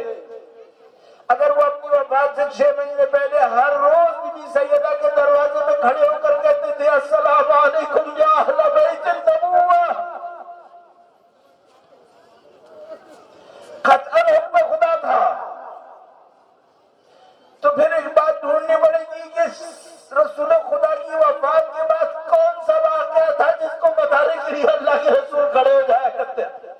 اگر وہ اپنی وفات سے 6 مہینے پہلے ہر روز بی بی سیدہ کے دروازے میں کھڑے ہو کر کہتے تھے السلام علیکم یا اہل بیت النبوہ، قطعاً حکم خدا تھا۔ تو پھر ایک بات ڈھونڈنی پڑے گی کہ رسول خدا کی وفات کے بعد کون سا واقعہ تھا جس کو بتانے کے لیے اللہ کے رسول کھڑے ہو جایا کرتے تھے۔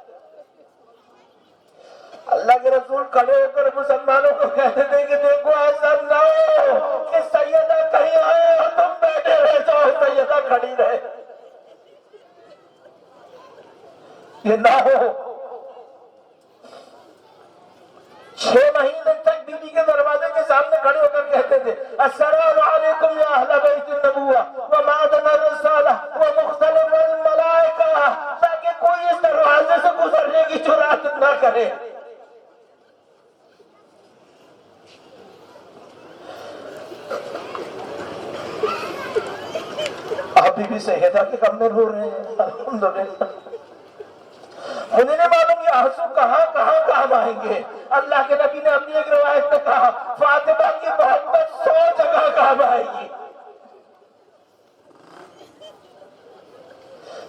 اللہ کے رسول کھڑے ہو کر مسلمانوں کو کہتے تھے کہ دیکھو ایسا نہ ہو کہ سیدہ کہیں آئے اور تم بیٹھے رہ جاؤ، سیدہ کھڑی رہے، یہ نہ ہو۔ 6 مہینے تک بیوی کے دروازے کے سامنے کھڑے ہو کر کہتے تھے السلام علیکم یا اہل بیت النبوہ ومعدن الرسالہ ومختلف الملائکہ، تاکہ کوئی اس دروازے سے گزرنے کی جرات نہ کرے۔ آپ بھی سیدہ کے کم میں رو رہے ہیں، الحمدللہ۔ مجھے نہیں معلوم یہ آنسو کہاں کہاں کام آئیں گے۔ اللہ کے نبی نے اپنی ایک روایت میں کہا فاطمہ کی محبت 100 جگہ کام آئے گی،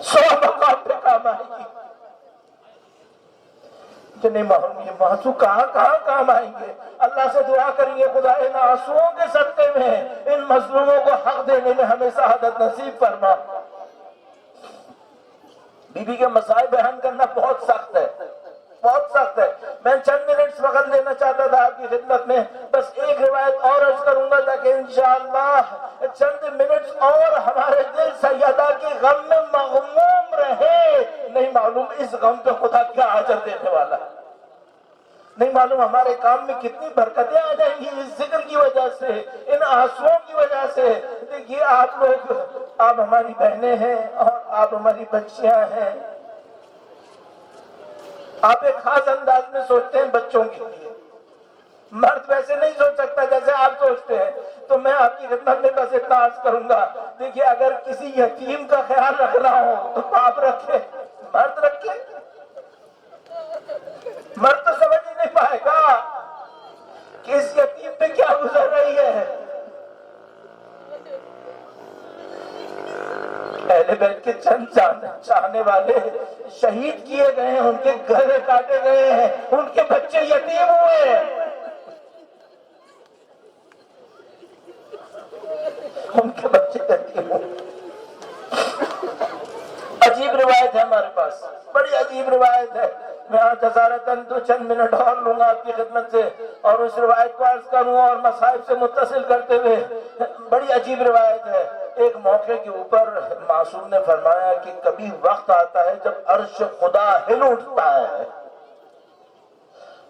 100 مقام پہ کام آئے گی۔ مجھے نہیں معلوم یہ آنسو کہاں کہاں کام آئیں گے۔ اللہ سے دعا کریں گے خدا ان آنسوؤں کے صدقے میں ان مظلوموں کو حق دینے میں ہمیں سعادت نصیب فرما۔ بی بی کے مسائل بیان کرنا بہت سخت ہے، بہت سخت ہے۔ میں چند منٹس وقت لینا چاہتا تھا آپ کی خدمت میں، بس ایک روایت اور عرض کروں گا تاکہ انشاءاللہ چند منٹس اور ہمارے دل سیدہ کے غم میں مغموم رہے۔ نہیں معلوم اس غم پہ خدا کیا اجر دینے والا ہے، نہیں معلوم ہمارے کام میں کتنی برکتیں آ جائیں گی اس ذکر کی وجہ سے، ان آنسوؤں کی وجہ سے۔ دیکھیے آپ لوگ، آپ ہماری بہنیں ہیں اور آپ ہماری بچیاں ہیں، آپ ایک خاص انداز میں سوچتے ہیں بچوں کے لیے، مرد ویسے نہیں سوچ سکتا جیسے آپ سوچتے ہیں۔ تو میں آپ کی خدمت میں بس اتنا عرض کروں گا، دیکھیے اگر کسی یتیم کا خیال رکھنا ہو تو باپ رکھے، مرد رکھے، مرد تو سمجھ ہی نہیں پائے گا کہ اس یتیم پہ کیا گزر رہی ہے۔ اہل بیت کے چند چاہنے والے شہید کیے گئے ہیں، ان کے گلے کاٹے گئے ہیں، ان کے بچے یتیم ہوئے ہیں، ان کے بچے یتیم ہوئے۔ عجیب روایت ہے ہمارے پاس، بڑی بڑی عجیب روایت ہے، میں آج جزارتاً تو چند منٹ اور لوں گا آپ کی خدمت سے اور اس روایت کو عرض کروں اور مصائب سے متصل کرتے ہوئے۔ بڑی عجیب روایت ہے۔ ایک موقع کے اوپر معصوم نے فرمایا کہ کبھی وقت آتا ہے جب عرش خدا ہل اٹھتا ہے،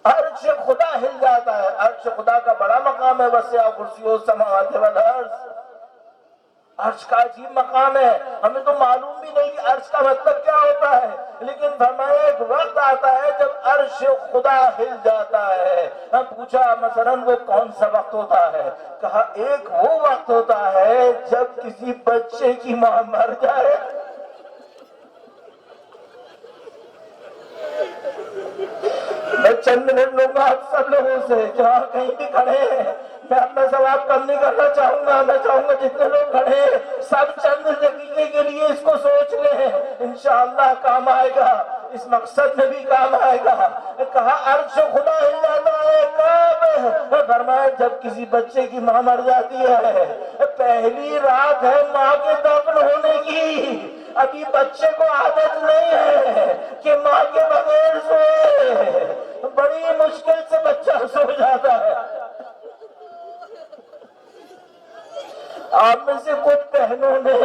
عرش خدا ہل جاتا ہے۔ عرش خدا کا بڑا مقام ہے، وسع کرسی السماوات والارض، عرش کا عجیب مقام ہے، ہمیں تو معلوم بھی نہیں کہ عرش کا مطلب کیا ہوتا ہے، لیکن فرمایا ایک وقت آتا ہے جب عرش خدا ہل جاتا ہے۔ ہم پوچھا مثلاً وہ کون سا وقت ہوتا ہے؟ کہا ایک وہ وقت ہوتا ہے جب کسی بچے کی ماں مر جائے۔ میں چند منٹ لوں گا آپ سب لوگوں سے جہاں کہیں بھی کھڑے ہیں، میں اپنا سواب کم نہیں کرنا چاہوں گا، میں چاہوں گا جتنے لوگ کھڑے ہیں سب چند دقیقے کے لیے اس کو سوچ لیں، انشاءاللہ کام آئے گا، اس مقصد میں بھی کام آئے گا۔ کہا عرش خدا ہل جاتا ہے کب؟ فرمایا جب کسی بچے کی ماں مر جاتی ہے، پہلی رات ہے ماں کے دفن ہونے کی، ابھی بچے کو عادت نہیں ہے کہ ماں کے بغیر سوئے، بڑی مشکل سے بچہ سو جاتا ہے۔ آپ میں سے کچھ بہنوں نے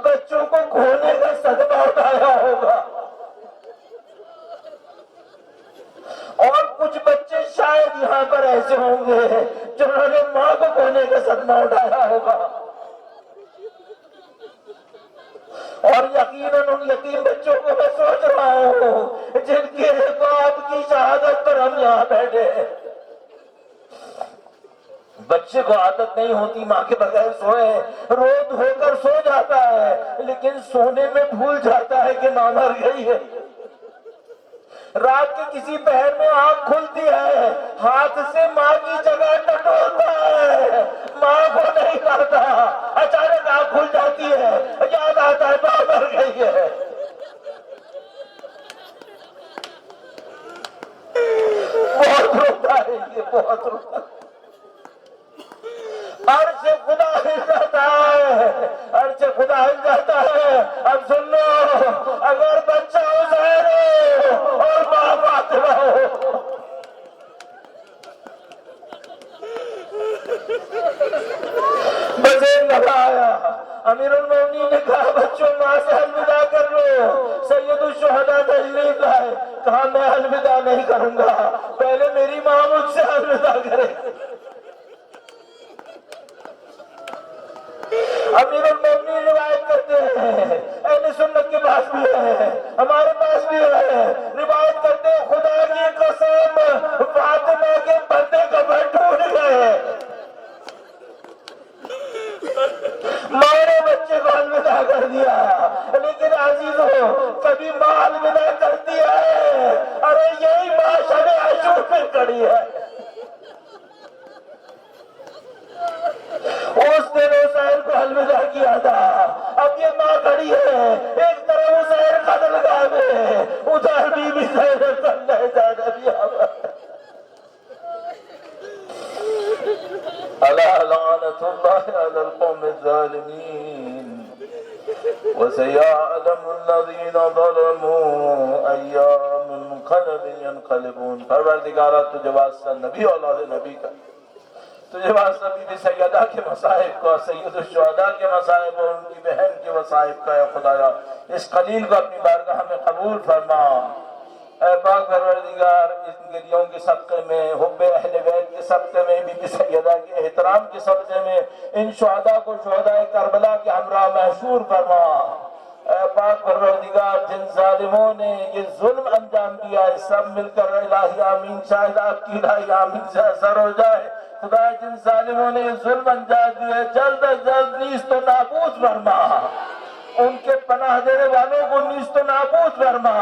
بچوں کو کھونے کا صدمہ اٹھایا ہوگا اور کچھ بچے شاید یہاں پر ایسے ہوں گے جنہوں نے ماں کو کھونے کا صدمہ اٹھایا ہوگا، اور یقیناً ان یتیم بچوں کو میں سوچ رہا ہوں جن کے باپ کی شہادت پر ہم یہاں بیٹھے ہیں۔ بچے کو عادت نہیں ہوتی ماں کے بغیر سوئے، رو دھو کر سو جاتا ہے لیکن سونے میں بھول جاتا ہے کہ ماں مر گئی ہے۔ رات کے کسی پہر میں آنکھ کھلتی ہے، ہاتھ سے ماں کی جگہ ٹٹولتا ہے، ماں کو نہیں لاتا، اچانک آنکھ کھل جاتی ہے، یاد آتا ہے ماں مر گئی ہے۔ بہت روتا ہے یہ، بہت روتا ہے۔ عرش خدا ہل جاتا ہے، عرش خدا ہل جاتا ہے۔ اب سن لو، اگر بچہ عزیر ہو اور ماں فاطمہ ہو، بزیر نبا آیا، امیر المومنین نے کہا بچوں ماں سے الوداع کر لو، سید الشہداء تشریف لائے، کہا میں الوداع نہیں کروں گا، پہلے میری ماں مجھ سے الوداع کرے۔ امیر المومنین روایت کرتے ہیں، اہل سنت کے پاس بھی ہے، ہمارے پاس بھی ہے، روایت کرتے ہیں خدا کی قسم فاطمہ کے بندے کپڑے ٹوٹ گئے، ماں نے بچے کو الوداع کر دیا، لیکن عزیزوں کبھی ماں الوداع کرتی ہے، ارے یہی ماں شب عاشور پہ کھڑی ہے۔ اس دن حسین کو الوداع کیا تھا، اب یہ ماں کھڑی ہے، ایک طرف حسین قتلگاہ میں، ادھر بی بی زینب کنہ زینب یہاں پر۔ الا لعنت اللہ علی القوم الظالمین وسيعلم الذين ظلموا أي منقلب ينقلبون۔ پروردگارہ تجھے واسطہ نبی اولاد نبی کا، تجھے واسطہ بی بی سیدہ کے مصائب کا، سید الشہداء کے مصائب اور ان کی بہن کے مصائب کا، اے خدایا اس قلیل کو اپنی بارگاہ میں قبول فرما۔ اے پاک پروردگار ان گریوں کے صدقے میں، حب اہل بیت کے صدقے میں، بی بی سیدہ کے احترام کے صدقے میں ان شہداء کو شہداء کربلا کے ہمراہ محشور فرما۔ اے پاک پروردگار جن ظالموں نے یہ ظلم انجام دیا ہے سب مل کر الہی آمین، شاید آپ کی الہی آمین سے اثر ہو جائے۔ خدا جن ظالموں نے یہ ظلم انجام دیا ہے جلد از جلد نیست و نابود فرما، ان کے پناہ دینے والوں کو نیست و نابود فرما۔